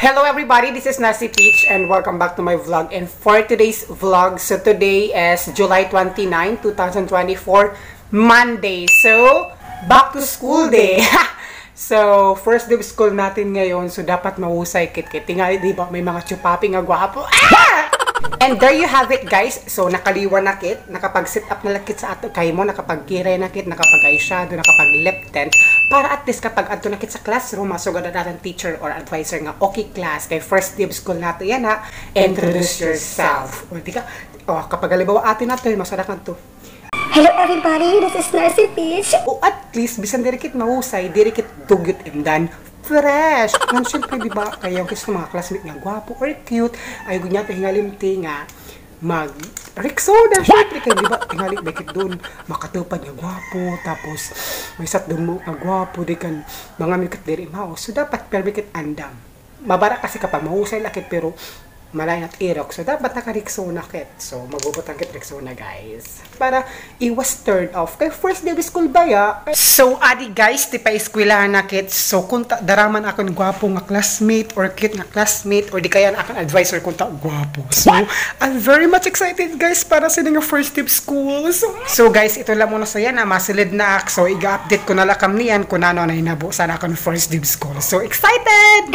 Hello everybody, this is Nasi Peach and welcome back to my vlog. And for today's vlog, so today is July 29, 2024, Monday. So, back to school day. So, first day of school natin ngayon, so dapat mahusay kit-kit. Tingali, di ba? May mga chupapi nga gwapo. Ah! And there you have it guys. So nakaliwa na kit, nakapag-sit up na kit sa ato kay mo, nakapag-kiray na kit, nakapag-eyeshadow, nakapag-lip tint, para at least kapag ato na kit sa classroom, masugod na natin teacher or advisor nga, okay class, kay first day of school nato yan ha, introduce yourself. O di ka, kapag alibawa atin nato, masarakan to. Hello everybody, this is Nasi Peach. O at least, bisan dirikit mahusay, dirikit dugyot imdan, fresh. Ngayon, siyempre, di ba, kayo gusto mga classmate nga gwapo or cute, ay gunya ito hingalimti nga mag-Rexona. Siyempre, kayo, di ba, hingalit bakit doon, makatupad nga gwapo, tapos may satdong mo nga gwapo, di kan mga mikat diri mao. So, dapat perfect andam. Mabara kasi kapag mahusay lakit, pero malay at irok. So, dapat naka-Rexona kit. So, magubot ang kit Rexona, guys. Para iwas turned off. Kaya first day of school ba ya? So, adi guys, di pa eskwelahan na kit. So, kung daraman akong gwapo nga classmate or cute nga classmate or di kaya akong advisor kung gwapo. So, I'm very much excited guys para sa nga first day of school. So guys, ito lang muna sa yan na masilid na ako. So, iga-update ko na lang kami niyan kung ano na hinabo sana akong first day of school. So, excited!